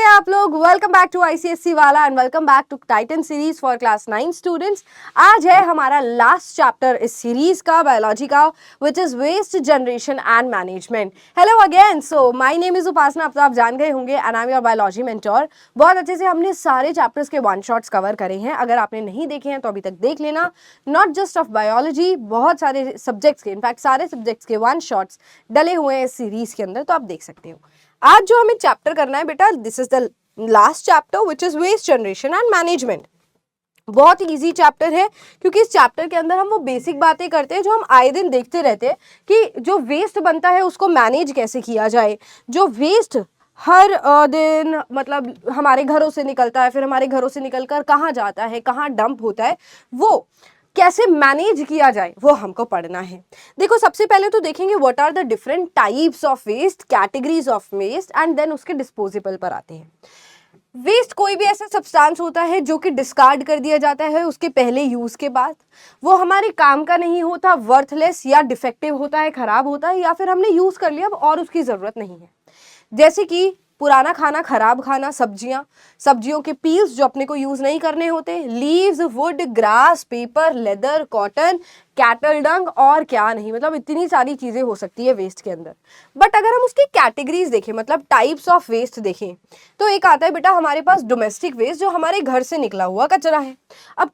हैं आप लोग? वेलकम बैक टू आईसीएससी वाला and welcome back to Titan series for class 9 students. आज है हमारा लास्ट चैप्टर इस सीरीज का, बायोलॉजी का, which is waste generation and management. Hello again, so my name is Upasana. अब तो आप जान गए होंगे and I am your biology mentor. बहुत अच्छे से हमने सारे चैप्टर्स के वन शॉट्स कवर करे हैं। अगर आपने नहीं देखे हैं तो अभी तक देख लेना। नॉट जस्ट ऑफ बायोलॉजी, बहुत सारे सब्जेक्ट्स के, इनफैक्ट सारे सब्जेक्ट्स के वन शॉट्स डले हुए हैं इस सीरीज के अंदर, तो आप देख सकते हो। आज जो हमें चैप्टर करना है बेटा, this is the last chapter which is waste generation and management. बहुत इजी चैप्टर है क्योंकि इस चैप्टर के अंदर हम वो बेसिक बातें करते हैं जो हम आए दिन देखते रहते हैं कि जो वेस्ट बनता है उसको मैनेज कैसे किया जाए। जो वेस्ट हर दिन मतलब हमारे घरों से निकलता है, फिर हमारे घरों से निकलकर कहाँ जाता है, कहाँ डंप होता है, वो कैसे मैनेज किया जाए वो हमको पढ़ना है। देखो, सबसे पहले तो देखेंगे what are the different types of waste, categories of waste, and then उसके डिस्पोजेबल पर आते हैं। वेस्ट कोई भी ऐसा सब्सटेंस होता है जो कि डिस्कार्ड कर दिया जाता है उसके पहले यूज के बाद। वो हमारे काम का नहीं होता, वर्थलेस या डिफेक्टिव होता है, खराब होता है, या फिर हमने यूज कर लिया अब और उसकी जरूरत नहीं है। जैसे कि पुराना खाना, खराब खाना, सब्जियों के पील्स जो अपने को यूज नहीं करने होते, leaves, would, grass, paper, leather, cotton, cattle डंग और क्या नहीं, मतलब इतनी सारी चीजें हो सकती है वेस्ट के अंदर। बट अगर हम उसकी कैटेगरीज देखें, मतलब टाइप्स ऑफ वेस्ट देखें, तो एक आता है बेटा हमारे पास डोमेस्टिक वेस्ट, जो हमारे घर से निकला हुआ कचरा है। अब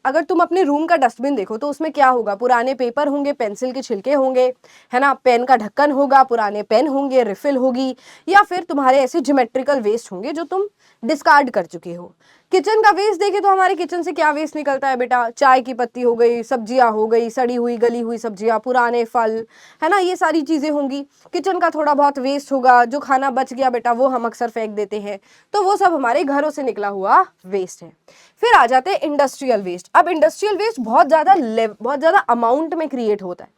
अगर तुम अपने रूम का डस्टबिन देखो तो उसमें क्या होगा? पुराने पेपर होंगे, पेंसिल के छिलके होंगे, है ना, पेन का ढक्कन होगा, पुराने पेन होंगे, रिफिल होगी, या फिर तुम्हारे ऐसे ज्योमेट्रिकल वेस्ट होंगे जो तुम डिस्कार्ड कर चुके हो। किचन का वेस्ट देखे तो हमारे किचन से क्या वेस्ट निकलता है बेटा? चाय की पत्ती हो गई, सब्जियां हो गई, सड़ी हुई गली हुई सब्जियां, पुराने फल, है ना, ये सारी चीजें होंगी। किचन का थोड़ा बहुत वेस्ट होगा, जो खाना बच गया बेटा वो हम अक्सर फेंक देते हैं, तो वो सब हमारे घरों से निकला हुआ वेस्ट है। फिर आ जाते हैं इंडस्ट्रियल वेस्ट। अब इंडस्ट्रियल वेस्ट बहुत ज्यादा अमाउंट में क्रिएट होता है।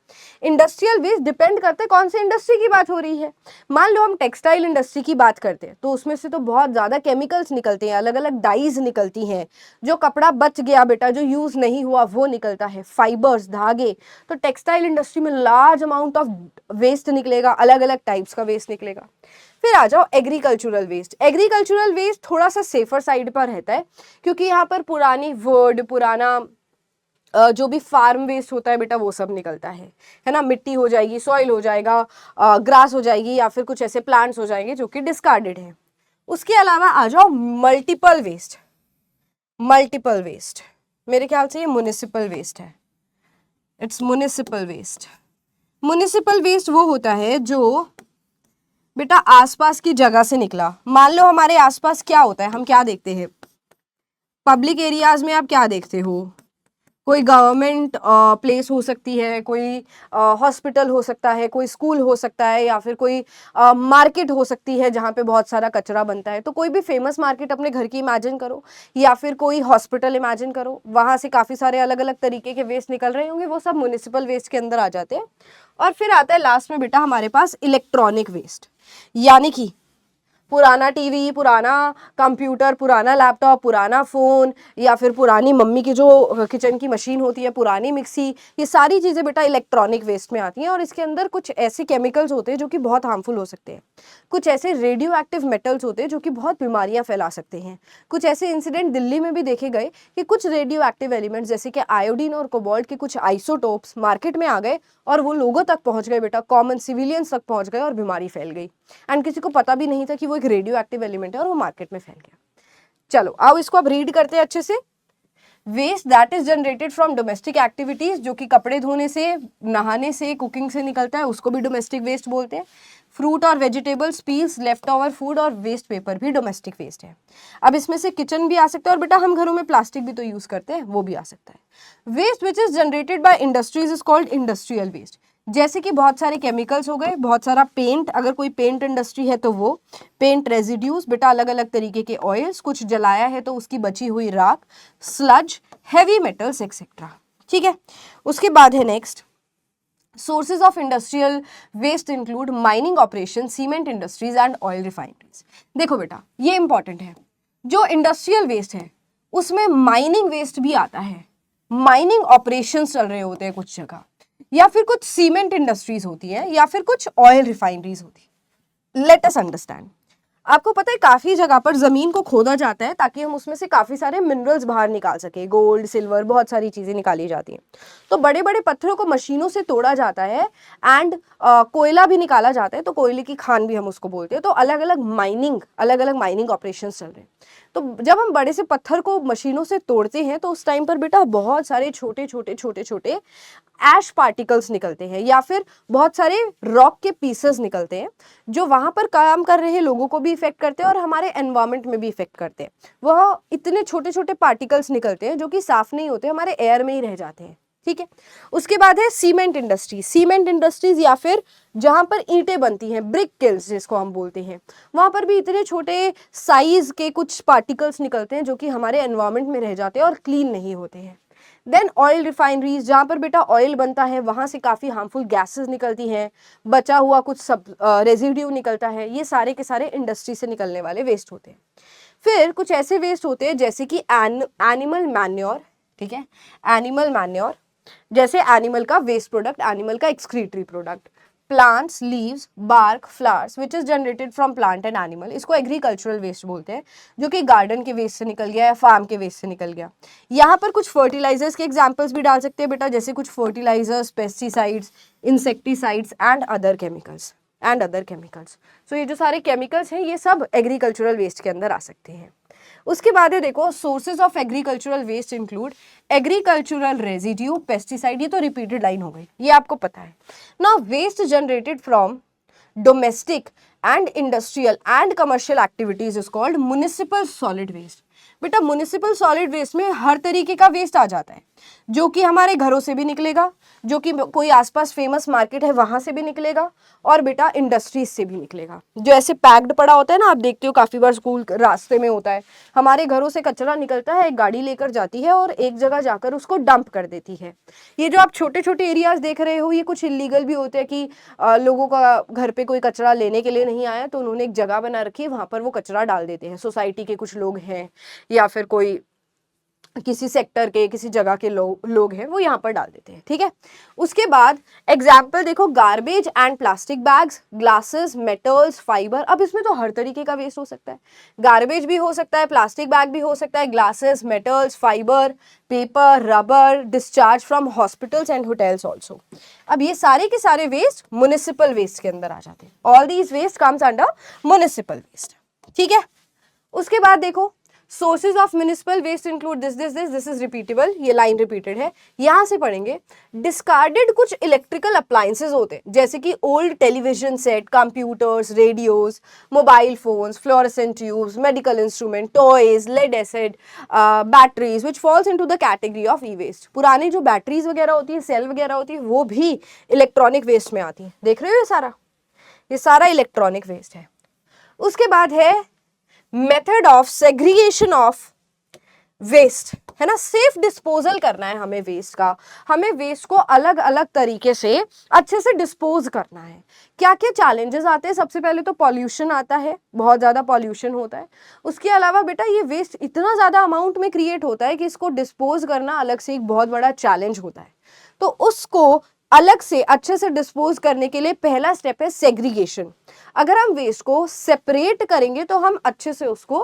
इंडस्ट्रियल वेस्ट डिपेंड करते हैं कौन सी इंडस्ट्री की बात हो रही है। मान लो हम टेक्सटाइल इंडस्ट्री की बात करते हैं तो उसमें से तो बहुत ज्यादा केमिकल्स निकलते हैं, अलग अलग डाइज निकलती हैं। जो कपड़ा बच गया बेटा, जो यूज नहीं हुआ वो निकलता है, फाइबर्स, धागे। तो टेक्सटाइल इंडस्ट्री में लार्ज अमाउंट ऑफ वेस्ट निकलेगा, अलग अलग टाइप्स का वेस्ट निकलेगा। फिर आ जाओ एग्रीकल्चरल वेस्ट। एग्रीकल्चरल वेस्ट थोड़ा सा सेफर साइड पर रहता है क्योंकि यहाँ पर पुरानी वुड, पुराना जो भी फार्म वेस्ट होता है बेटा वो सब निकलता है ना। मिट्टी हो जाएगी, सॉइल हो जाएगा, ग्रास हो जाएगी, या फिर कुछ ऐसे प्लांट्स हो जाएंगे जो कि डिस्कार्डेड है। उसके अलावा आ जाओ मल्टीपल वेस्ट। मल्टीपल वेस्ट मेरे ख्याल से ये म्युनिसिपल वेस्ट है। It's municipal waste. Municipal waste वो होता है जो बेटा आसपास की जगह से निकला। मान लो हमारे आसपास क्या होता है, हम क्या देखते हैं पब्लिक एरियाज में? आप क्या देखते हो? कोई गवर्नमेंट प्लेस हो सकती है, कोई हॉस्पिटल हो सकता है, कोई स्कूल हो सकता है, या फिर कोई मार्केट हो सकती है जहाँ पे बहुत सारा कचरा बनता है। तो कोई भी फेमस मार्केट अपने घर की इमेजिन करो, या फिर कोई हॉस्पिटल इमेजिन करो, वहाँ से काफ़ी सारे अलग अलग तरीके के वेस्ट निकल रहे होंगे, वो सब म्युनिसिपल वेस्ट के अंदर आ जाते हैं। और फिर आता है लास्ट में बेटा हमारे पास इलेक्ट्रॉनिक वेस्ट, यानी कि पुराना टीवी, पुराना कंप्यूटर, पुराना लैपटॉप, पुराना फ़ोन, या फिर पुरानी मम्मी की जो किचन की मशीन होती है, पुरानी मिक्सी, ये सारी चीज़ें बेटा इलेक्ट्रॉनिक वेस्ट में आती हैं। और इसके अंदर कुछ ऐसे केमिकल्स होते हैं जो कि बहुत हार्मफुल हो सकते हैं, कुछ ऐसे रेडियो एक्टिव मेटल्स होते हैं जो कि बहुत बीमारियां फैला सकते हैं। कुछ ऐसे इंसिडेंट दिल्ली में भी देखे गए कि कुछ रेडियो एक्टिव एलिमेंट्स जैसे कि आयोडीन और कोबाल्ट के कुछ आइसोटोप्स मार्केट में आ गए और वो लोगों तक पहुंच गए बेटा, कॉमन सिविलियंस तक पहुंच गए और बीमारी फैल गई। एंड किसी को पता भी नहीं था कि वो एक रेडियो एक्टिव एलिमेंट है और वो मार्केट में फैल गया। चलो आओ इसको अब रीड करते हैं अच्छे से। Waste that is generated from domestic activities, जो कि कपड़े धोने से, नहाने से, कुकिंग से निकलता है, उसको भी डोमेस्टिक वेस्ट बोलते हैं। फ्रूट और vegetables, peels, left over food और वेस्ट पेपर भी डोमेस्टिक वेस्ट है। अब इसमें से किचन भी आ सकता है, और बेटा हम घरों में प्लास्टिक भी तो यूज करते हैं, वो भी आ सकता है। Waste which is generated by industries is called industrial waste. जैसे कि बहुत सारे केमिकल्स हो गए, बहुत सारा पेंट, अगर कोई पेंट इंडस्ट्री है तो वो पेंट रेजिड्यूज बेटा, अलग अलग तरीके के ऑयल्स, कुछ जलाया है तो उसकी बची हुई राख, स्लज, हैवी मेटल्स एक्सेट्रा। ठीक है, उसके बाद है next sources of industrial waste include mining operation, cement industries and oil refineries. देखो बेटा ये इंपॉर्टेंट है, जो इंडस्ट्रियल वेस्ट है उसमें माइनिंग वेस्ट भी आता है। माइनिंग ऑपरेशंस चल रहे होते हैं कुछ जगह, या फिर कुछ सीमेंट इंडस्ट्रीज होती है, या फिर कुछ ऑयल रिफाइनरीज होती है। Let us understand. आपको पता है काफी जगह पर जमीन को खोदा जाता है ताकि हम उसमें से काफी सारे मिनरल्स बाहर निकाल सके, गोल्ड, सिल्वर, बहुत सारी चीजें निकाली जाती हैं। तो बड़े बड़े पत्थरों को मशीनों से तोड़ा जाता है एंड कोयला भी निकाला जाता है, तो कोयले की खान भी हम उसको बोलते हैं। तो अलग अलग माइनिंग ऑपरेशन चल रहे हैं। तो जब हम बड़े से पत्थर को मशीनों से तोड़ते हैं तो उस टाइम पर बेटा बहुत सारे छोटे छोटे ऐश पार्टिकल्स निकलते हैं या फिर बहुत सारे रॉक के पीसेस निकलते हैं, जो वहां पर काम कर रहे लोगों को भी इफेक्ट करते हैं और हमारे एनवायरमेंट में भी इफेक्ट करते हैं। वह इतने छोटे छोटे पार्टिकल्स निकलते हैं जो कि साफ नहीं होते, हमारे एयर में ही रह जाते हैं। ठीक है, उसके बाद है सीमेंट इंडस्ट्रीज या फिर जहां पर ईंटें बनती हैं, ब्रिक किल्स जिसको हम बोलते हैं, वहां पर भी इतने छोटे साइज के कुछ पार्टिकल्स निकलते हैं जो कि हमारे एनवायरमेंट में रह जाते हैं और क्लीन नहीं होते हैं। देन ऑयल रिफाइनरीज, जहाँ पर बेटा ऑयल बनता है वहाँ से काफ़ी हार्मफुल गैसेस निकलती हैं, बचा हुआ कुछ सब रेजिड्यू निकलता है, ये सारे के सारे इंडस्ट्री से निकलने वाले वेस्ट होते हैं। फिर कुछ ऐसे वेस्ट होते हैं जैसे कि एनिमल मैन्योर, ठीक है, एनिमल मैन्योर जैसे एनिमल का वेस्ट प्रोडक्ट, एनिमल का excretory product, plants, leaves, bark, flowers which is generated from plant and animal, इसको एग्रीकल्चरल वेस्ट बोलते हैं, जो कि गार्डन के वेस्ट से निकल गया या फार्म के वेस्ट से निकल गया। यहाँ पर कुछ फर्टिलाइजर्स के एग्जांपल्स भी डाल सकते हैं बेटा, जैसे कुछ fertilizers, pesticides, insecticides and other chemicals so ये जो सारे केमिकल्स हैं ये सब एग्रीकल्चरल वेस्ट के अंदर आ सकते हैं। उसके बाद है देखो, sources of agricultural waste include agricultural residue, pesticide, ये तो रिपीटेड लाइन हो गई, ये आपको पता है ना। Waste generated from domestic and industrial and commercial activities is called municipal solid waste. बेटा म्युनिसिपल सॉलिड वेस्ट में हर तरीके का वेस्ट आ जाता है, जो कि हमारे घरों से भी निकलेगा, जो कि कोई आसपास फेमस मार्केट है वहां से भी निकलेगा, और बेटा इंडस्ट्रीज से भी निकलेगा। जो ऐसे पैक्ड पड़ा होता है ना, आप देखते हो काफी बार स्कूल रास्ते में होता है, हमारे घरों से कचरा निकलता है, एक गाड़ी लेकर जाती है और एक जगह जाकर उसको डंप कर देती है। ये जो आप छोटे छोटे एरियाज देख रहे हो, ये कुछ इलीगल भी होते हैं कि लोगों का घर पे कोई कचरा लेने के लिए नहीं आया तो उन्होंने एक जगह बना रखी है, वहां पर वो कचरा डाल देते हैं। सोसाइटी के कुछ लोग हैं या फिर कोई किसी सेक्टर के किसी जगह के लोग हैं, वो यहाँ पर डाल देते हैं। ठीक है, उसके बाद एग्जाम्पल देखो, garbage and plastic bags, glasses, metals, fibre. अब इसमें तो हर तरीके का वेस्ट हो सकता है, गार्बेज भी हो सकता है, प्लास्टिक बैग भी हो सकता है, glasses, metals, fibre, paper, rubber, discharge from hospitals and hotels also. अब ये सारे के सारे वेस्ट म्युनिसिपल वेस्ट के अंदर आ जाते हैं। All these waste comes under municipal waste. ठीक है, उसके बाद देखो, sources of municipal waste include this is repeatable, ये लाइन रिपीटेड है, यहां से पढ़ेंगे। डिस्कार्डेड कुछ इलेक्ट्रिकल अप्लायंसेज होते हैं, जैसे कि old television set, computers, radios, mobile phones, fluorescent tubes, medical instrument, toys, lead acid, batteries which falls into the category of e waste. पुरानी जो बैटरीज वगैरह होती है, सेल वगैरह होती है, वो भी इलेक्ट्रॉनिक वेस्ट में आती है। देख रहे हो, ये सारा इलेक्ट्रॉनिक वेस्ट है। उसके बाद है method of segregation of waste, है ना। सेफ डिस्पोजल करना है हमें वेस्ट का, हमें वेस्ट को अलग अलग तरीके से अच्छे से डिस्पोज करना है। क्या क्या चैलेंजेस आते हैं? सबसे पहले तो पॉल्यूशन आता है, बहुत ज़्यादा पॉल्यूशन होता है। उसके अलावा बेटा ये वेस्ट इतना ज़्यादा अमाउंट में क्रिएट होता है कि इसको डिस्पोज करना अलग से एक बहुत बड़ा चैलेंज होता है। तो उसको अलग से अच्छे से डिस्पोज करने के लिए पहला स्टेप है सेग्रीगेशन। अगर हम वेस्ट को सेपरेट करेंगे तो हम अच्छे से उसको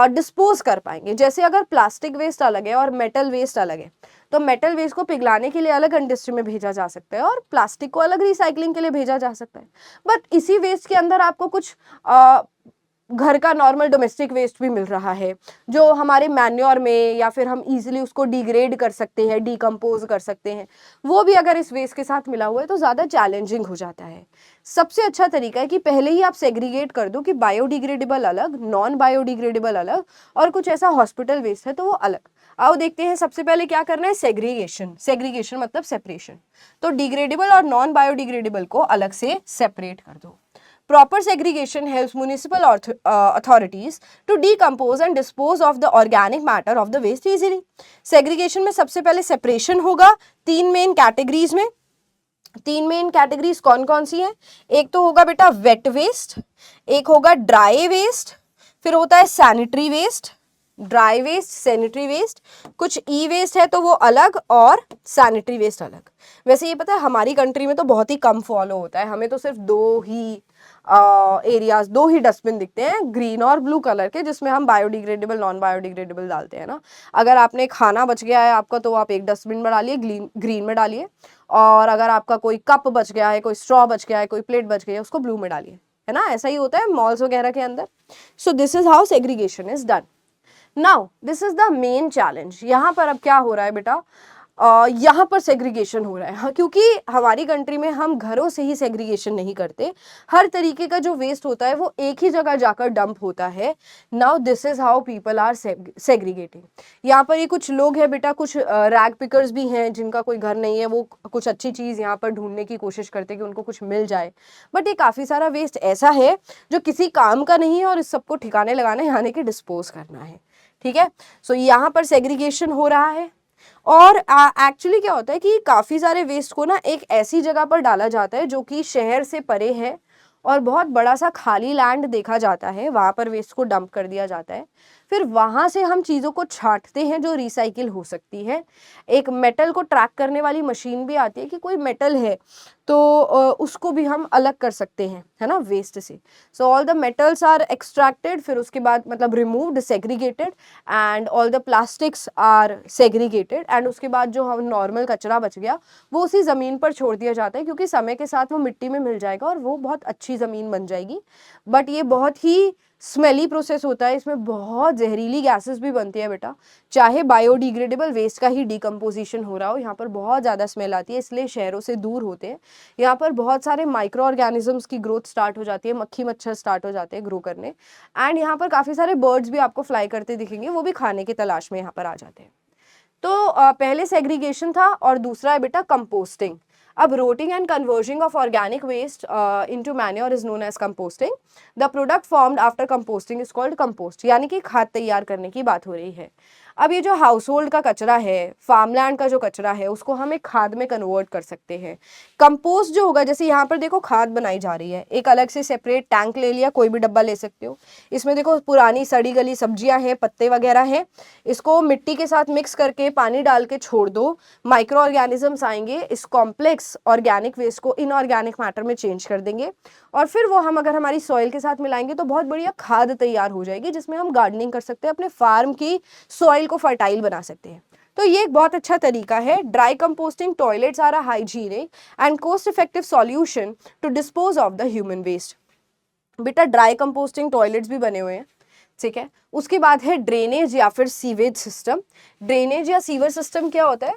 डिस्पोज कर पाएंगे। जैसे अगर प्लास्टिक वेस्ट अलग है और मेटल वेस्ट अलग है, तो मेटल वेस्ट को पिघलाने के लिए अलग इंडस्ट्री में भेजा जा सकता है और प्लास्टिक को अलग रिसाइकलिंग के लिए भेजा जा सकता है। बट इसी वेस्ट के अंदर आपको कुछ घर का नॉर्मल डोमेस्टिक वेस्ट भी मिल रहा है, जो हमारे मैन्योर में या फिर हम इजीली उसको डिग्रेड कर सकते हैं, डीकम्पोज कर सकते हैं। वो भी अगर इस वेस्ट के साथ मिला हुआ है तो ज़्यादा चैलेंजिंग हो जाता है। सबसे अच्छा तरीका है कि पहले ही आप सेग्रीगेट कर दो कि बायोडिग्रेडेबल अलग, नॉन बायोडिग्रेडेबल अलग, और कुछ ऐसा हॉस्पिटल वेस्ट है तो वो अलग। आओ देखते हैं सबसे पहले क्या करना है, सेग्रीगेशन मतलब सेपरेशन। तो डिग्रेडेबल और नॉन बायोडिग्रेडेबल को अलग से सेपरेट कर दो। Proper segregation helps municipal authorities to decompose and dispose of the organic matter of the waste easily. Segregation में सबसे पहले separation होगा तीन मेन कैटेगरीज में। तीन मेन कैटेगरीज कौन कौन सी है? एक तो होगा बेटा वेट वेस्ट, एक होगा ड्राई वेस्ट, फिर होता है sanitary waste, dry waste, sanitary waste. कुछ ई वेस्ट है तो वो अलग और सैनिटरी वेस्ट अलग। वैसे ये पता है हमारी कंट्री में तो बहुत ही कम फॉलो होता है, हमें तो सिर्फ दो ही एरियाज, 2 ही डस्टबिन दिखते हैं, ग्रीन और ब्लू कलर के, जिसमें हम बायोडिग्रेडेबल नॉन बायोडिग्रेडेबल डालते हैं ना। अगर आपने खाना बच गया है आपका तो आप एक डस्टबिन में डालिए, ग्रीन में डालिए, और अगर आपका कोई कप बच गया है, कोई स्ट्रॉ बच गया है, कोई प्लेट बच गई है, उसको ब्लू में डालिए, है ना। ऐसा ही होता है मॉल्स वगैरह के अंदर। सो this is how segregation is done. Now this is the main challenge. यहाँ पर अब क्या हो रहा है बेटा, यहाँ पर सेग्रीगेशन हो रहा है, हाँ, क्योंकि हमारी कंट्री में हम घरों से ही सेग्रीगेशन नहीं करते, हर तरीके का जो वेस्ट होता है वो एक ही जगह जाकर डंप होता है। Now this is how people are segregating. यहाँ पर ये कुछ लोग हैं बेटा, कुछ रैग पिकर्स भी हैं जिनका कोई घर नहीं है, वो कुछ अच्छी चीज़ यहाँ पर ढूंढने की कोशिश करते हैं कि उनको कुछ मिल जाए, बट ये काफ़ी सारा वेस्ट ऐसा है जो किसी काम का नहीं है और इस सबको ठिकाने लगाने यानी कि डिस्पोज करना है, ठीक है। सो यहाँ पर सेग्रीगेशन हो रहा है। और एक्चुअली क्या होता है कि काफ़ी सारे वेस्ट को ना एक ऐसी जगह पर डाला जाता है जो कि शहर से परे है, और बहुत बड़ा सा खाली लैंड देखा जाता है, वहाँ पर वेस्ट को डंप कर दिया जाता है। फिर वहाँ से हम चीज़ों को छांटते हैं जो रिसाइकिल हो सकती है। एक मेटल को ट्रैक करने वाली मशीन भी आती है कि कोई मेटल है तो उसको भी हम अलग कर सकते हैं, है ना, वेस्ट से। So all the metals are extracted, फिर उसके बाद मतलब removed, segregated, and all the plastics are segregated, and उसके बाद जो हम नॉर्मल कचरा बच गया वो उसी ज़मीन पर छोड़ दिया जाता है, क्योंकि समय के साथ वो मिट्टी में मिल जाएगा और वो बहुत अच्छी ज़मीन बन जाएगी। बट ये बहुत ही स्मेली प्रोसेस होता है, इसमें बहुत जहरीली गैसेस भी बनती है बेटा, चाहे बायोडिग्रेडेबल वेस्ट का ही डिकम्पोजिशन हो रहा हो, यहाँ पर बहुत ज़्यादा स्मेल आती है, इसलिए शहरों से दूर होते हैं। यहाँ पर बहुत सारे माइक्रो ऑर्गेनिजम्स की ग्रोथ स्टार्ट हो जाती है, मक्खी मच्छर स्टार्ट हो जाते हैं ग्रो करने, एंड यहाँ पर काफ़ी सारे बर्ड्स भी आपको फ्लाई करते दिखेंगे, वो भी खाने की तलाश में यहाँ पर आ जाते हैं। तो पहले सेग्रीगेशन था और दूसरा है बेटा कंपोस्टिंग। अब rotting and converting of organic waste into manure is known as composting. The product formed after composting is called compost, यानी कि खाद तैयार करने की बात हो रही है। अब ये जो हाउस होल्ड का कचरा है, फार्मलैंड का जो कचरा है, उसको हम एक खाद में कन्वर्ट कर सकते हैं। कंपोस्ट जो होगा, जैसे यहाँ पर देखो खाद बनाई जा रही है, एक अलग से सेपरेट टैंक ले लिया, कोई भी डब्बा ले सकते हो, इसमें देखो पुरानी सड़ी गली सब्जियां हैं, पत्ते वगैरह हैं, इसको मिट्टी के साथ मिक्स करके पानी डाल के छोड़ दो, माइक्रो ऑर्गेनिजम्स आएंगे, इस कॉम्प्लेक्स ऑर्गेनिक वेस्ट को इनऑर्गेनिक मैटर में चेंज कर देंगे, और फिर वो हम अगर हमारी सॉइल के साथ मिलाएंगे तो बहुत बढ़िया खाद तैयार हो जाएगी, जिसमें हम गार्डनिंग कर सकते हैं, अपने फार्म की सॉइल को फर्टाइल बना सकते हैं। तो ये एक बहुत अच्छा तरीका है। Dry composting toilets are a hygienic and cost effective solution to dispose of the human waste. बेटा ड्राई कंपोस्टिंग टॉयलेट्स भी बने हुए हैं, ठीक है। उसके बाद है ड्रेनेज या फिर सीवेज सिस्टम। ड्रेनेज या सीवर सिस्टम क्या होता है,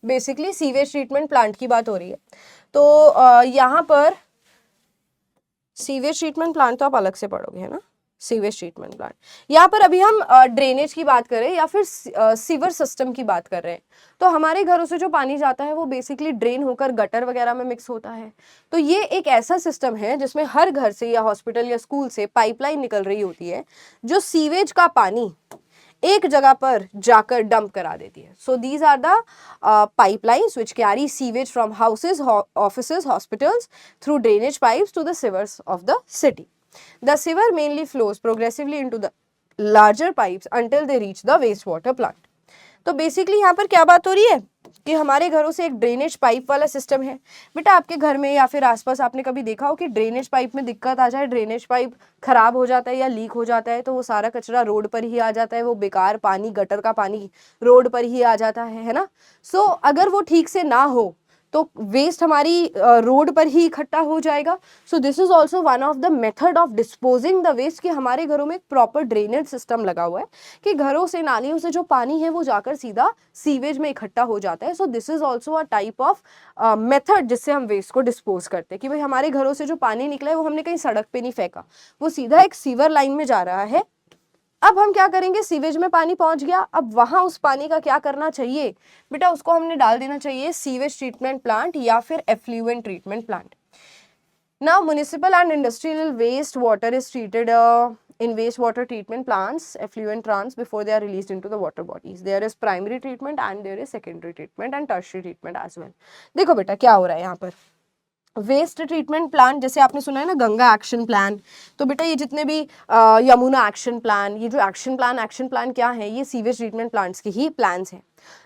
बेसिकली सीवेज ट्रीटमेंट प्लांट की बात हो रही है। तो यहाँ पर सीवेज ट्रीटमेंट प्लांट तो आप अलग से पढ़ोगे, है ना, सीवेज ट्रीटमेंट प्लांट। यहाँ पर अभी हम ड्रेनेज की बात कर रहे हैं या फिर सीवर सिस्टम की बात कर रहे हैं। तो हमारे घरों से जो पानी जाता है वो बेसिकली ड्रेन होकर गटर वगैरह में मिक्स होता है। तो ये एक ऐसा सिस्टम है जिसमें हर घर से या हॉस्पिटल या स्कूल से पाइपलाइन निकल रही होती है, जो सीवेज का पानी एक जगह पर जाकर डंप करा देती है। So these are the pipelines which carry sewage from houses, offices, hospitals through drainage pipes to the sewers of the city. The sewer mainly flows progressively into the larger pipes until they reach the wastewater plant. तो basically यहाँ पर क्या बात हो रही है कि हमारे घरों से एक ड्रेनेज पाइप वाला सिस्टम है। बेटा आपके घर में या फिर आसपास आपने कभी देखा हो कि ड्रेनेज पाइप में दिक्कत आ जाए, ड्रेनेज पाइप खराब हो जाता है या लीक हो जाता है, तो वो सारा कचरा रोड पर ही आ जाता है, वो बेकार पानी, गटर का पानी रोड पर ही आ जाता है ना। सो अगर वो ठीक से ना हो तो वेस्ट हमारी रोड पर ही इकट्ठा हो जाएगा। So this is also one of the method of disposing the waste, कि हमारे घरों में एक प्रॉपर ड्रेनेज सिस्टम लगा हुआ है कि घरों से, नालियों से जो पानी है वो जाकर सीधा सीवेज में इकट्ठा हो जाता है। So this is also a type of method जिससे हम वेस्ट को डिस्पोज करते हैं, कि भाई हमारे घरों से जो पानी निकला है वो हमने कहीं सड़क पे नहीं फेंका, वो सीधा एक सीवर लाइन में जा रहा है। अब हम क्या करेंगे, सीवेज में पानी पहुंच गया, अब वहां उस पानी का क्या करना चाहिए बेटा, उसको हमने डाल देना चाहिए सीवेज ट्रीटमेंट प्लांट या फिर effluent treatment plant. Now municipal and industrial waste water is treated in wastewater treatment plants, effluent plants, before they are released into the water bodies. There is primary treatment and there is secondary treatment and tertiary treatment as well. देखो बेटा क्या हो रहा है यहाँ पर, waste treatment plant, जैसे आपने सुना है ना गंगा एक्शन प्लान, तो बेटा ये जितने भी यमुना एक्शन प्लान, ये जो एक्शन प्लान क्या है, ये सीवेज ट्रीटमेंट प्लांट्स के ही प्लान्स हैं।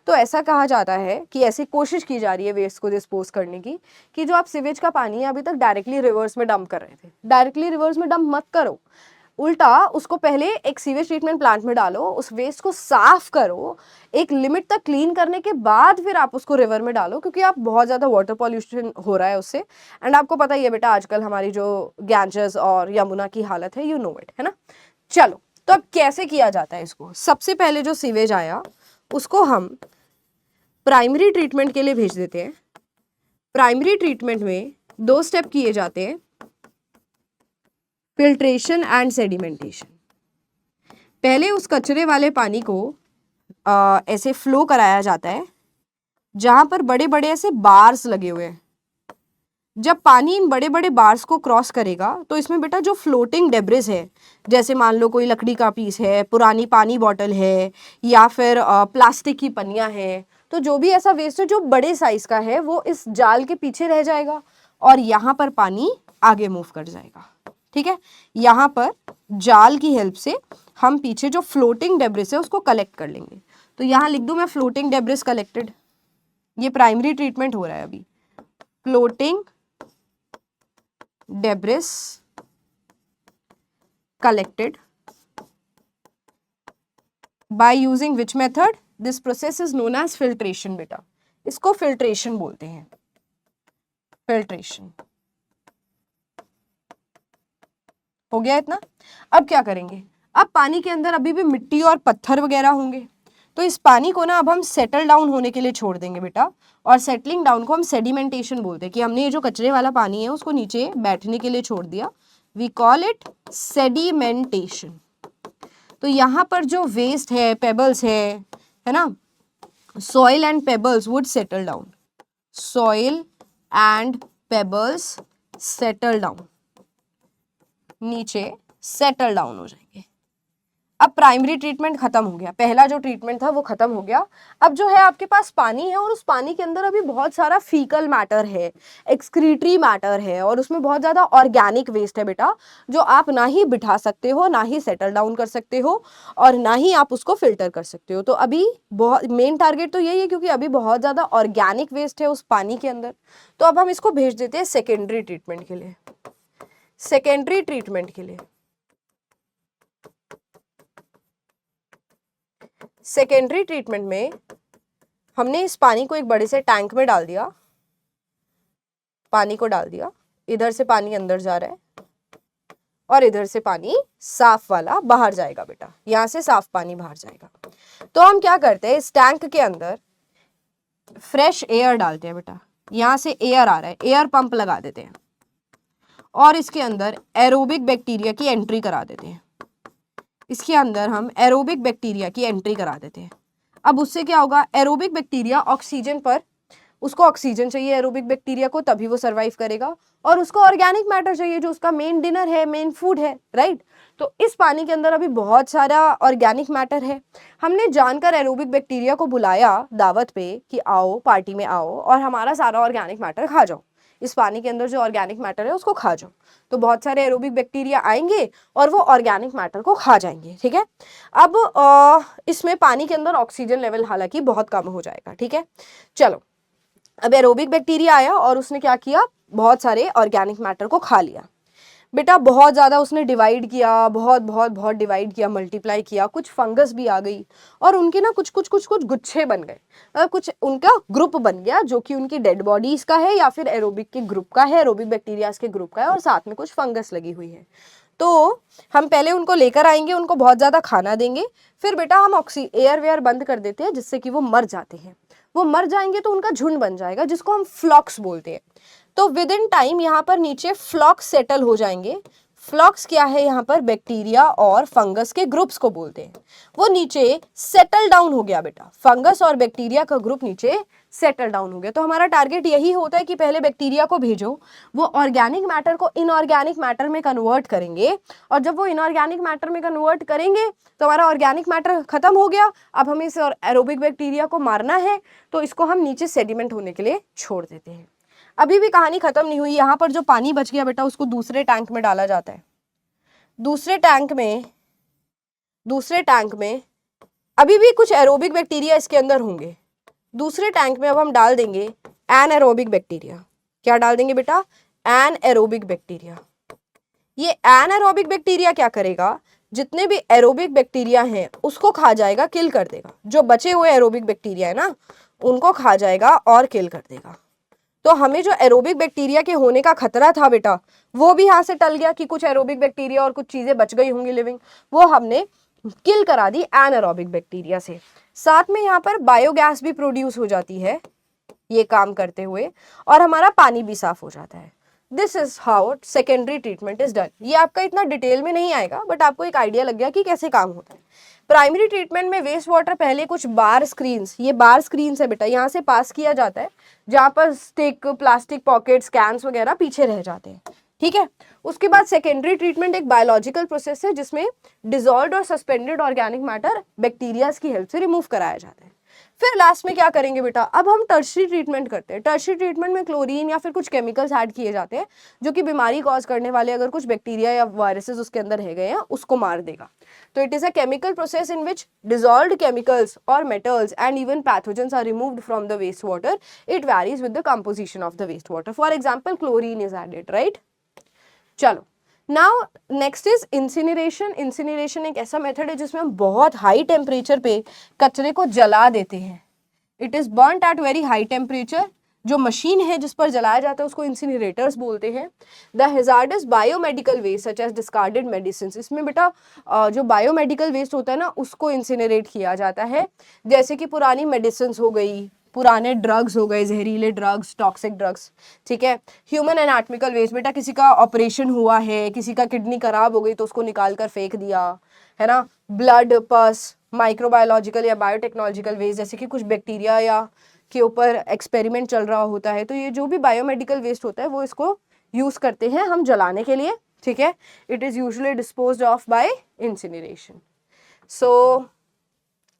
तो ऐसा कहा जाता है कि ऐसी कोशिश की जा रही है वेस्ट को डिस्पोज करने की कि जो आप सीवेज का पानी है अभी तक डायरेक्टली रिवर्स में डंप कर रहे थे, डायरेक्टली रिवर्स में डंप मत करो, उल्टा उसको पहले एक सीवेज ट्रीटमेंट प्लांट में डालो, उस वेस्ट को साफ करो, एक लिमिट तक क्लीन करने के बाद फिर आप उसको रिवर में डालो, क्योंकि आप बहुत ज़्यादा वाटर पॉल्यूशन हो रहा है उससे। एंड आपको पता ही है बेटा आजकल हमारी जो गैंजेस और यमुना की हालत है, यू नो इट, है ना। चलो, तो अब कैसे किया जाता है इसको? सबसे पहले जो सीवेज आया उसको हम प्राइमरी ट्रीटमेंट के लिए भेज देते हैं। प्राइमरी ट्रीटमेंट में 2 स्टेप किए जाते हैं, फिल्ट्रेशन एंड सेडिमेंटेशन। पहले उस कचरे वाले पानी को ऐसे फ्लो कराया जाता है जहां पर बड़े बड़े ऐसे बार्स लगे हुए हैं। जब पानी इन बड़े बड़े बार्स को क्रॉस करेगा तो इसमें बेटा जो फ्लोटिंग डेब्रिस है, जैसे मान लो कोई लकड़ी का पीस है, पुरानी पानी बॉटल है, या फिर प्लास्टिक की पन्नियां हैं, तो जो भी ऐसा वेस्ट है जो बड़े साइज का है वो इस जाल के पीछे रह जाएगा और यहाँ पर पानी आगे मूव कर जाएगा। ठीक है, यहाँ पर जाल की हेल्प से हम पीछे जो फ्लोटिंग डेब्रिस है उसको कलेक्ट कर लेंगे। तो यहाँ लिख दूं मैं फ्लोटिंग डेब्रिस कलेक्टेड, ये प्राइमरी ट्रीटमेंट हो रहा है अभी। Floating debris collected by using which method? This process is known as filtration बेटा, इसको फिल्ट्रेशन बोलते हैं, फिल्ट्रेशन। हो गया इतना? अब क्या करेंगे? अब पानी के अंदर अभी भी मिट्टी और पत्थर वगैरह होंगे, तो इस पानी को ना अब हम सेटल डाउन होने के लिए छोड़ देंगे बेटा, और सेटलिंग डाउन को हम सेडिमेंटेशन बोलते हैं, कि हमने ये जो कचरे वाला पानी है उसको नीचे बैठने के लिए छोड़ दिया। We call it sedimentation. तो यहाँ पर जो वेस्ट है, पेबल्स है ना, soil and pebbles would settle down, soil and pebbles settle down, नीचे सेटल डाउन हो जाएंगे। अब प्राइमरी ट्रीटमेंट खत्म हो गया, पहला जो ट्रीटमेंट था वो खत्म हो गया। अब जो है आपके पास पानी है और उस पानी के अंदर अभी बहुत सारा फीकल मैटर है, एक्सक्रीटरी मैटर है, और उसमें बहुत ज़्यादा ऑर्गेनिक वेस्ट है बेटा, जो आप ना ही बिठा सकते हो, ना ही सेटल डाउन कर सकते हो, और ना ही आप उसको फिल्टर कर सकते हो। तो अभी बहुत मेन टारगेट तो यही है, क्योंकि अभी बहुत ज़्यादा ऑर्गेनिक वेस्ट है उस पानी के अंदर। तो अब हम इसको भेज देते हैं सेकेंडरी ट्रीटमेंट के लिए। सेकेंडरी ट्रीटमेंट के लिए, सेकेंडरी ट्रीटमेंट में हमने इस पानी को एक बड़े से टैंक में डाल दिया, पानी को डाल दिया, इधर से पानी अंदर जा रहा है और इधर से पानी साफ वाला बाहर जाएगा बेटा, यहां से साफ पानी बाहर जाएगा। तो हम क्या करते हैं, इस टैंक के अंदर फ्रेश एयर डालते हैं बेटा, यहां से एयर आ रहा है, एयर पंप लगा देते हैं और इसके अंदर एरोबिक बैक्टीरिया की एंट्री करा देते हैं। इसके अंदर हम एरोबिक बैक्टीरिया की एंट्री करा देते हैं। अब उससे क्या होगा, एरोबिक बैक्टीरिया ऑक्सीजन पर, उसको ऑक्सीजन चाहिए एरोबिक बैक्टीरिया को, तभी वो सरवाइव करेगा, और उसको ऑर्गेनिक मैटर चाहिए जो उसका मेन डिनर है, मेन फूड है, राइट। तो इस पानी के अंदर अभी बहुत सारा ऑर्गेनिक मैटर है। हमने जानकर एरोबिक बैक्टीरिया को बुलाया दावत पे कि आओ, पार्टी में आओ और हमारा सारा ऑर्गेनिक मैटर खा जाओ, इस पानी के अंदर जो ऑर्गेनिक मैटर है उसको खा जाओ। तो बहुत सारे एरोबिक बैक्टीरिया आएंगे और वो ऑर्गेनिक मैटर को खा जाएंगे, ठीक है। अब इसमें पानी के अंदर ऑक्सीजन लेवल हालांकि बहुत कम हो जाएगा, ठीक है। चलो, अब एरोबिक बैक्टीरिया आया और उसने क्या किया, बहुत सारे ऑर्गेनिक मैटर को खा लिया बेटा, बहुत ज़्यादा उसने डिवाइड किया, बहुत बहुत बहुत डिवाइड किया, मल्टीप्लाई किया, कुछ फंगस भी आ गई और उनके ना कुछ कुछ कुछ कुछ गुच्छे बन गए, कुछ उनका ग्रुप बन गया जो कि उनकी डेड बॉडीज का है या फिर एरोबिक के ग्रुप का है, एरोबिक बैक्टीरियाज के ग्रुप का है, और साथ में कुछ फंगस लगी हुई है। तो हम पहले उनको लेकर आएंगे, उनको बहुत ज़्यादा खाना देंगे, फिर बेटा हम एयर वेयर बंद कर देते हैं जिससे कि वो मर जाते हैं। वो मर जाएंगे तो उनका झुंड बन जाएगा जिसको हम फ्लॉक्स बोलते हैं। तो विद इन टाइम यहाँ पर नीचे फ्लॉक्स सेटल हो जाएंगे। फ्लॉक्स क्या है, यहाँ पर बैक्टीरिया और फंगस के ग्रुप्स को बोलते हैं। वो नीचे सेटल डाउन हो गया बेटा, फंगस और बैक्टीरिया का ग्रुप नीचे सेटल डाउन हो गया। तो हमारा टारगेट यही होता है कि पहले बैक्टीरिया को भेजो, वो ऑर्गेनिक मैटर को इनऑर्गेनिक मैटर में कन्वर्ट करेंगे, और जब वो इनऑर्गेनिक मैटर में कन्वर्ट करेंगे तो हमारा ऑर्गेनिक मैटर खत्म हो गया। अब हमें इस एरोबिक बैक्टीरिया को मारना है, तो इसको हम नीचे सेडिमेंट होने के लिए छोड़ देते हैं। अभी भी कहानी खत्म नहीं हुई। यहाँ पर जो पानी बच गया बेटा उसको दूसरे टैंक में डाला जाता है। दूसरे टैंक में अभी भी कुछ एरोबिक बैक्टीरिया इसके अंदर होंगे। दूसरे टैंक में अब हम डाल देंगे एनएरोबिक बैक्टीरिया। क्या डाल देंगे बेटा? Anaerobic bacteria. ये एनएरोबिक बैक्टीरिया क्या करेगा? जितने भी एरोबिक बैक्टीरिया हैं उसको खा जाएगा, किल कर देगा। जो बचे हुए एरोबिक बैक्टीरिया है ना उनको खा जाएगा और किल कर देगा। तो हमें जो एरोबिक बैक्टीरिया के होने का खतरा था बेटा वो भी यहाँ से टल गया कि कुछ एरोबिक बैक्टीरिया और कुछ चीजें बच गई होंगी लिविंग, वो हमने किल करा दी एनारोबिक बैक्टीरिया से। साथ में यहाँ पर बायोगैस भी प्रोड्यूस हो जाती है ये काम करते हुए, और हमारा पानी भी साफ हो जाता है। This is how secondary treatment is done. ये आपका इतना डिटेल में नहीं आएगा बट आपको एक आइडिया लग गया कि कैसे काम होता है। प्राइमरी ट्रीटमेंट में वेस्ट वाटर पहले कुछ बार स्क्रीन्स, ये बार स्क्रीन्स है बेटा, यहाँ से पास किया जाता है जहाँ पर स्टिक, प्लास्टिक पॉकेट्स, कैंस वगैरह पीछे रह जाते हैं, ठीक है। उसके बाद सेकेंडरी ट्रीटमेंट एक बायोलॉजिकल प्रोसेस है जिसमें डिसॉल्व्ड और सस्पेंडेड ऑर्गेनिक मैटर बैक्टीरियाज की हेल्प से रिमूव कराया जाता है। फिर लास्ट में क्या करेंगे बेटा? अब हम टर्शरी ट्रीटमेंट करते हैं। टर्शरी ट्रीटमेंट में क्लोरीन या फिर कुछ केमिकल्स ऐड किए जाते हैं जो कि बीमारी कॉज करने वाले अगर कुछ बैक्टीरिया या वायरसेस उसके अंदर रह गए हैं उसको मार देगा। तो it is a chemical process in which dissolved chemicals और metals and even pathogens are removed from the waste water. It varies with the composition of the waste water. For example chlorine is added, right. चलो, now next is incineration. Incineration एक ऐसा method है जिसमें हम बहुत high temperature पे कचरे को जला देते हैं। It is burnt at very high temperature. जो मशीन है जिस पर जलाया जाता है उसको इंसिनरेटर्स बोलते हैं। The hazardous biomedical waste such as discarded medicine, इसमें बेटा जो बायोमेडिकल वेस्ट होता है ना उसको इंसिनरेट किया जाता है। जैसे कि पुरानी मेडिसिन हो गई, पुराने ड्रग्स हो गए, जहरीले ड्रग्स, टॉक्सिक ड्रग्स, ठीक है। ह्यूमन एनाटॉमिकल वेस्ट, बेटा किसी का ऑपरेशन हुआ है, किसी का किडनी खराब हो गई तो उसको निकाल कर फेंक दिया है ना। ब्लड, पस, माइक्रोबायोलॉजिकल या बायोटेक्नोलॉजिकल वेस्ट, जैसे कि कुछ बैक्टीरिया या के ऊपर एक्सपेरिमेंट चल रहा होता है तो ये जो भी बायोमेडिकल वेस्ट होता है वो इसको यूज करते हैं हम जलाने के लिए, ठीक है। It is usually disposed of by incineration. So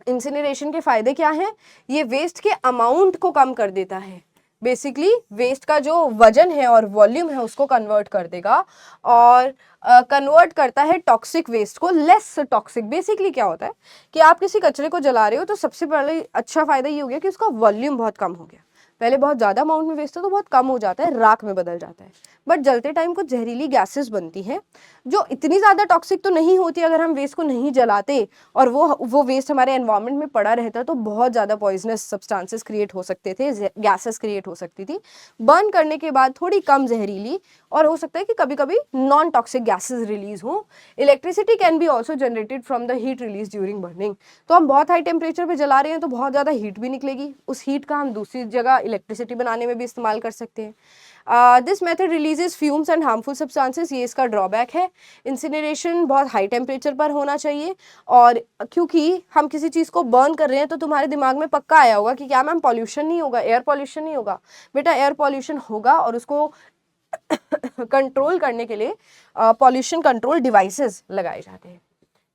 incineration के फायदे क्या हैं? ये वेस्ट के अमाउंट को कम कर देता है। बेसिकली वेस्ट का जो वजन है और वॉल्यूम है उसको कन्वर्ट कर देगा, और कन्वर्ट करता है टॉक्सिक वेस्ट को लेस टॉक्सिक। बेसिकली क्या होता है कि आप किसी कचरे को जला रहे हो तो सबसे पहले अच्छा फायदा ये हो गया कि उसका वॉल्यूम बहुत कम हो गया। पहले बहुत ज़्यादा अमाउंट में वेस्ट था तो बहुत कम हो जाता है, राख में बदल जाता है। बट जलते टाइम कुछ जहरीली गैसेस बनती हैं जो इतनी ज़्यादा टॉक्सिक तो नहीं होती अगर हम वेस्ट को नहीं जलाते, और वो वेस्ट हमारे एनवायरनमेंट में पड़ा रहता तो बहुत ज़्यादा पॉइजनस सब्सटेंसेस क्रिएट हो सकते थे, गैसेस क्रिएट हो सकती थी। बर्न करने के बाद थोड़ी कम जहरीली, और हो सकता है कि कभी कभी नॉन टॉक्सिक गैसेज रिलीज हो। Electricity can be also generated from the heat release during burning. तो हम बहुत हाई टेम्परेचर पे जला रहे हैं तो बहुत ज़्यादा हीट भी निकलेगी, उस हीट का हम दूसरी जगह इलेक्ट्रिसिटी बनाने में भी इस्तेमाल कर सकते हैं। This method releases fumes and harmful substances, ये इसका ड्रॉबैक है। इंसिनरेशन बहुत हाई टेम्परेचर पर होना चाहिए, और क्योंकि हम किसी चीज़ को बर्न कर रहे हैं तो तुम्हारे दिमाग में पक्का आया होगा कि क्या मैम पॉल्यूशन नहीं होगा, एयर पॉल्यूशन नहीं होगा। बेटा एयर पॉल्यूशन होगा, और उसको कंट्रोल करने के लिए पॉल्यूशन कंट्रोल डिवाइसेस लगाए जाते हैं,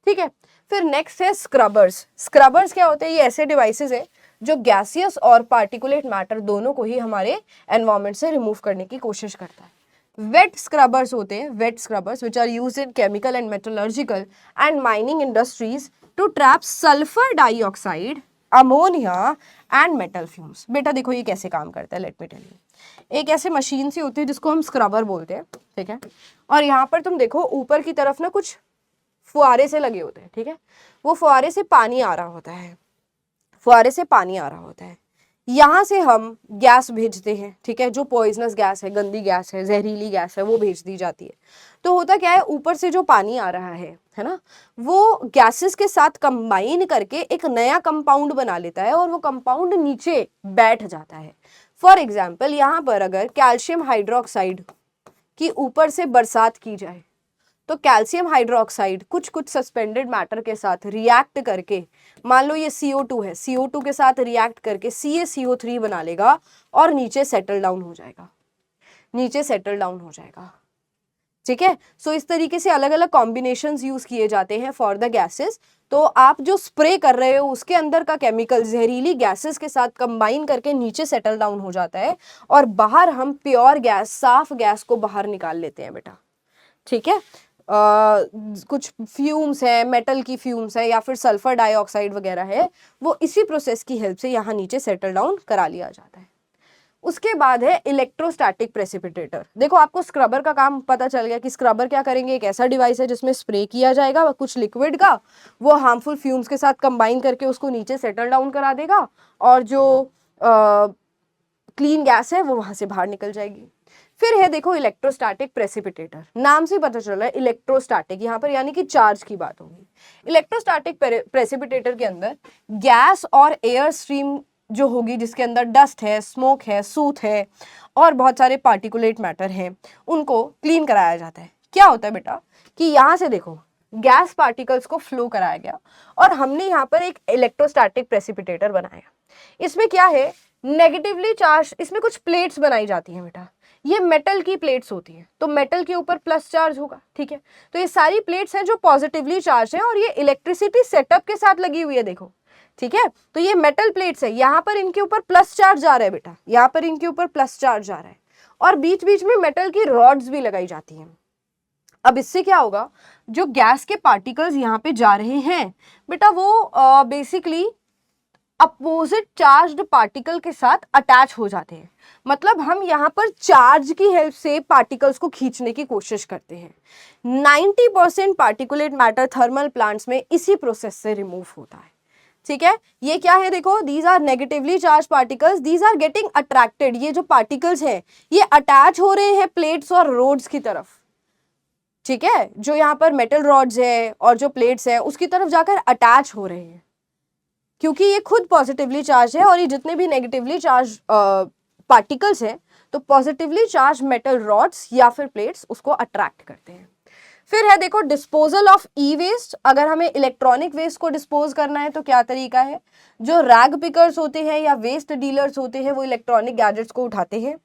ठीक है। फिर नेक्स्ट है स्क्रबर्स। स्क्रबर्स क्या होते हैं? ये ऐसे डिवाइसेस है जो गैसियस और पार्टिकुलेट मैटर दोनों को ही हमारे एनवायरनमेंट से रिमूव करने की कोशिश करता है। वेट स्क्रबर्स होते हैं, wet scrubbers which are used in chemical and metallurgical and mining industries to trap sulphur dioxide, ammonia and metal fumes. बेटा देखो ये कैसे काम करता है, लेट मी टेल यू। एक ऐसे मशीन सी होती है जिसको हम स्क्रबर बोलते हैं, ठीक है। और यहाँ पर तुम देखो ऊपर की तरफ ना कुछ फुहारे से लगे होते हैं, ठीक है। वो फुहारे से पानी आ रहा होता है, फुहारे से पानी आ रहा होता है। यहाँ से हम गैस भेजते हैं, ठीक है। जो पॉइजनस गैस है, गंदी गैस है, जहरीली गैस है, वो भेज दी जाती है। तो होता क्या है, ऊपर से जो पानी आ रहा है ना, वो गैसेस के साथ कंबाइन करके एक नया कंपाउंड बना लेता है, और वो कंपाउंड नीचे बैठ जाता है। फॉर एग्जाम्पल यहाँ पर अगर कैल्शियम हाइड्रोक्साइड की ऊपर से बरसात की जाए तो कैल्शियम हाइड्रोक्साइड कुछ कुछ सस्पेंडेड मैटर के साथ रिएक्ट करके, मान लो ये CO2 है, CO2 के साथ रिएक्ट करके CaCO3 बना लेगा और नीचे सेटल डाउन हो जाएगा, नीचे सेटल डाउन हो जाएगा। ठीक है। सो इस तरीके से अलग अलग कॉम्बिनेशंस यूज किए जाते हैं फॉर द गैसेस। तो आप जो स्प्रे कर रहे हो उसके अंदर का केमिकल जहरीली गैसेस के साथ कंबाइन करके नीचे सेटल डाउन हो जाता है और बाहर हम प्योर गैस, साफ गैस को बाहर निकाल लेते हैं बेटा। ठीक है। कुछ फ्यूम्स है, मेटल की फ्यूम्स है या फिर सल्फर डाइऑक्साइड वगैरह है, वो इसी प्रोसेस की हेल्प से यहाँ नीचे सेटल डाउन करा लिया जाता है। उसके बाद है इलेक्ट्रोस्टैटिक प्रेसिपिटेटर। देखो आपको स्क्रबर का काम पता चल गया कि स्क्रबर क्या करेंगे, एक ऐसा डिवाइस है जिसमें स्प्रे किया जाएगा कुछ लिक्विड का, वो हार्मफुल फ्यूम्स के साथ कंबाइन करके उसको नीचे सेटल डाउन करा देगा और जो क्लीन गैस है वो वहां से बाहर निकल जाएगी। फिर है देखो इलेक्ट्रोस्टैटिक प्रेसिपिटेटर, नाम से पता चल रहा है इलेक्ट्रोस्टैटिक, यहाँ पर यानी कि चार्ज की बात होगी। इलेक्ट्रोस्टैटिक प्रेसिपिटेटर के अंदर गैस और एयर स्ट्रीम जो होगी, जिसके अंदर डस्ट है, स्मोक है, सूत है और बहुत सारे पार्टिकुलेट मैटर हैं, उनको क्लीन कराया जाता है। क्या होता है बेटा कि यहाँ से देखो गैस पार्टिकल्स को फ्लो कराया गया और हमने यहाँ पर एक इलेक्ट्रोस्टैटिक प्रेसिपिटेटर बनाया। इसमें क्या है, नेगेटिवली चार्ज, इसमें कुछ प्लेट्स बनाई जाती हैं बेटा, ये मेटल की प्लेट्स होती हैं, तो मेटल के ऊपर प्लस चार्ज होगा। ठीक है, तो ये सारी प्लेट्स हैं जो पॉजिटिवली चार्ज है और ये इलेक्ट्रिसिटी सेटअप के साथ लगी हुई है देखो। ठीक है, तो ये मेटल प्लेट्स है, यहाँ पर इनके ऊपर प्लस चार्ज जा रहा है बेटा, यहाँ पर इनके ऊपर प्लस चार्ज जा रहा है और बीच बीच में मेटल की रॉड्स भी लगाई जाती हैं। अब इससे क्या होगा, जो गैस के पार्टिकल्स यहाँ पे जा रहे हैं बेटा, वो बेसिकली अपोजिट चार्ज्ड पार्टिकल के साथ अटैच हो जाते हैं। मतलब हम यहाँ पर चार्ज की हेल्प से पार्टिकल्स को खींचने की कोशिश करते हैं। 90% पार्टिकुलेट मैटर थर्मल प्लांट्स में इसी प्रोसेस से रिमूव होता है। ठीक है, ये क्या है देखो, these are negatively charged particles, these are getting attracted, ये जो पार्टिकल्स हैं ये अटैच हो रहे हैं प्लेट्स और रोड्स की तरफ। ठीक है, जो यहाँ पर मेटल रॉड्स है और जो प्लेट्स है उसकी तरफ जाकर अटैच हो रहे हैं, क्योंकि ये खुद पॉजिटिवली चार्ज है और ये जितने भी नेगेटिवली चार्ज पार्टिकल्स हैं, तो पॉजिटिवली चार्ज मेटल रॉड्स या फिर प्लेट्स उसको अट्रैक्ट करते हैं। फिर है देखो डिस्पोजल ऑफ ई वेस्ट। अगर हमें इलेक्ट्रॉनिक वेस्ट को डिस्पोज करना है तो क्या तरीका है, जो रैग पिकर्स होते हैं या वेस्ट डीलर्स होते हैं वो इलेक्ट्रॉनिक गैजेट्स को उठाते हैं,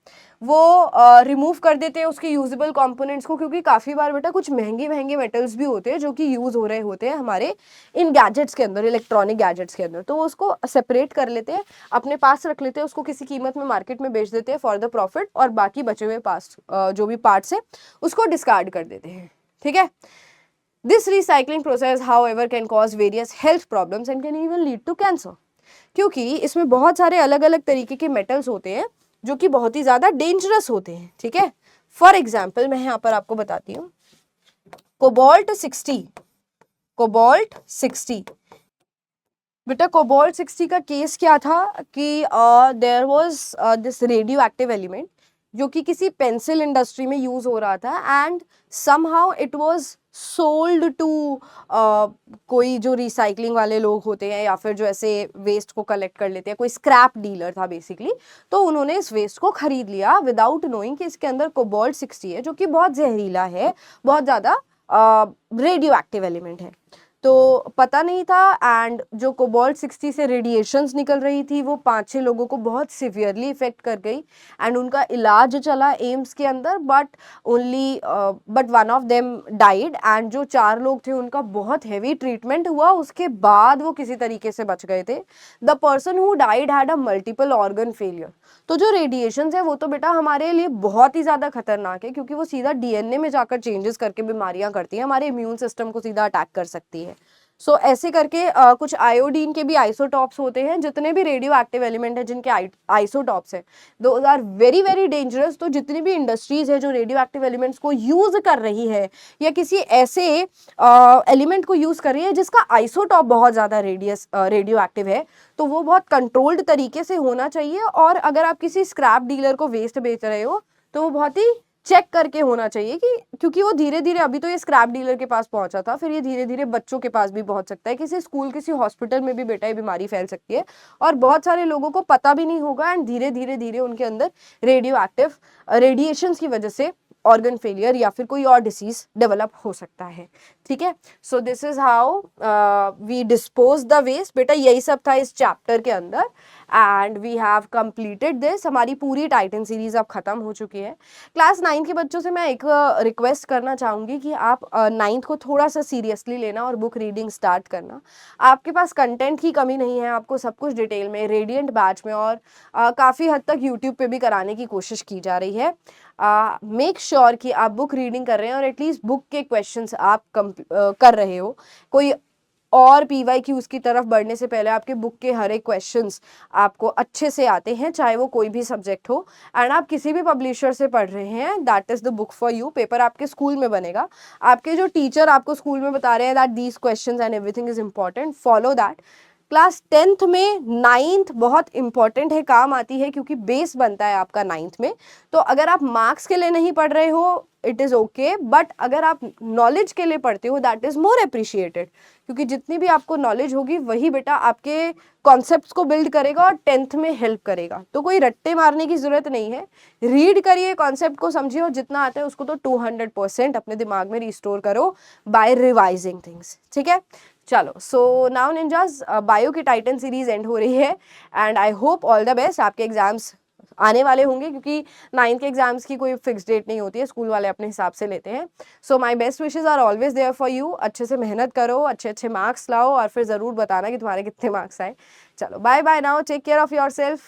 वो रिमूव कर देते हैं उसके यूजेबल कंपोनेंट्स को, क्योंकि काफ़ी बार बेटा कुछ महंगे महंगे मेटल्स भी होते हैं जो कि यूज़ हो रहे होते हैं हमारे इन गैजेट्स के अंदर, इलेक्ट्रॉनिक गैजेट्स के अंदर, तो वो उसको सेपरेट कर लेते हैं, अपने पास रख लेते हैं, उसको किसी कीमत में मार्केट में बेच देते हैं फॉर द प्रॉफिट, और बाकी बचे हुए जो भी पार्ट्स है उसको डिस्कार्ड कर देते हैं। ठीक है, this recycling process however can cause various health problems and can even lead to cancer, क्योंकि इसमें बहुत सारे अलग अलग तरीके के मेटल्स होते हैं जो कि बहुत ही ज़्यादा डेंजरस होते हैं। ठीक है, फॉर एग्जाम्पल मैं यहाँ पर आपको बताती हूँ, कोबाल्ट 60, कोबाल्ट 60 बेटा, कोबाल्ट 60 का केस क्या था कि there was this radioactive element जो कि किसी पेंसिल इंडस्ट्री में यूज हो रहा था and somehow it was sold to कोई जो रिसाइकलिंग वाले लोग होते हैं या फिर जो ऐसे वेस्ट को कलेक्ट कर लेते हैं, कोई स्क्रैप डीलर था बेसिकली, तो उन्होंने इस वेस्ट को खरीद लिया विदाउट नोइंग कि इसके अंदर कोबाल्ट 60 है जो कि बहुत जहरीला है, बहुत ज़्यादा रेडियो एक्टिव एलिमेंट है। तो पता नहीं था एंड जो कोबाल्ट 60 से रेडिएशंस निकल रही थी वो 5-6 लोगों को बहुत सिवियरली इफेक्ट कर गई एंड उनका इलाज चला एम्स के अंदर, but one of them died and जो 4 लोग थे उनका बहुत हेवी ट्रीटमेंट हुआ, उसके बाद वो किसी तरीके से बच गए थे। The person who died had a multiple organ failure. तो जो रेडिएशंस है वो तो बेटा हमारे लिए बहुत ही ज़्यादा खतरनाक है, क्योंकि वो सीधा डीएनए में जाकर चेंजेस करके बीमारियां करती हैं, हमारे इम्यून सिस्टम को सीधा अटैक कर सकती है। सो ऐसे करके कुछ आयोडीन के भी आइसोटॉप्स होते हैं, जितने भी रेडियो एक्टिव एलिमेंट है जिनके आइसोटॉप्स है those are very very dangerous. तो जितनी भी इंडस्ट्रीज है जो रेडियो एक्टिव एलिमेंट्स को यूज कर रही है या किसी ऐसे एलिमेंट को यूज कर रही है जिसका आइसोटॉप बहुत ज़्यादा रेडियो एक्टिव है, तो वो बहुत कंट्रोल्ड तरीके से होना चाहिए। और अगर आप किसी स्क्रैप डीलर को वेस्ट बेच रहे हो तो वो बहुत ही चेक करके होना चाहिए कि, क्योंकि वो धीरे धीरे, अभी तो ये स्क्रैप डीलर के पास पहुंचा था, फिर ये धीरे धीरे बच्चों के पास भी पहुंच सकता है, किसी स्कूल किसी हॉस्पिटल में भी बेटा ये बीमारी फैल सकती है और बहुत सारे लोगों को पता भी नहीं होगा एंड धीरे धीरे धीरे उनके अंदर रेडियो एक्टिव रेडिएशंस की वजह से ऑर्गन फेलियर या फिर कोई और डिसीज डेवलप हो सकता है। ठीक है, so this is how we dispose the waste. बेटा यही सब था इस चैप्टर के अंदर and we have completed this. हमारी पूरी टाइटन सीरीज अब खत्म हो चुकी है। क्लास 9 के बच्चों से मैं एक रिक्वेस्ट करना चाहूँगी कि आप 9th को थोड़ा सा सीरियसली लेना और बुक रीडिंग स्टार्ट करना। आपके पास कंटेंट की कमी नहीं है, आपको सब कुछ डिटेल में रेडियंट बैच में और काफ़ी हद तक यूट्यूब पे भी कराने की कोशिश की जा रही है। मेक श्योर कि आप बुक रीडिंग कर रहे हैं और एटलीस्ट बुक के क्वेश्चंस आप कर रहे हो। कोई और PYQs की तरफ बढ़ने से पहले आपके बुक के हर एक क्वेश्चंस आपको अच्छे से आते हैं, चाहे वो कोई भी सब्जेक्ट हो, एंड आप किसी भी पब्लिशर से पढ़ रहे हैं, that is the book for you. Paper आपके स्कूल में बनेगा, आपके जो टीचर आपको स्कूल में बता रहे हैं that these questions and everything is important, follow that. Class 10th में 9th बहुत इंपॉर्टेंट है, काम आती है क्योंकि बेस बनता है आपका 9th में। तो अगर आप मार्क्स के लिए नहीं पढ़ रहे हो इट इज़ ओके, बट अगर आप नॉलेज के लिए पढ़ते हो दैट इज़ मोर अप्रिशिएटेड, क्योंकि जितनी भी आपको नॉलेज होगी वही बेटा आपके कॉन्सेप्ट्स को बिल्ड करेगा और 10th में हेल्प करेगा। तो कोई रट्टे मारने की ज़रूरत नहीं है, रीड करिए, कॉन्सेप्ट को समझिए और जितना आता है उसको तो 200% अपने दिमाग में रिस्टोर करो बाय रिवाइजिंग थिंग्स। ठीक है, चलो। सो नाउ निंजास, बायो की टाइटन सीरीज एंड हो रही है and I hope all the best. आपके एग्जाम्स आने वाले होंगे क्योंकि 9th के एग्जाम्स की कोई फिक्स डेट नहीं होती है, स्कूल वाले अपने हिसाब से लेते हैं। So my best wishes are always there for you. अच्छे से मेहनत करो, अच्छे अच्छे मार्क्स लाओ और फिर ज़रूर बताना कि तुम्हारे कितने मार्क्स आए। चलो bye bye now, take care of your self.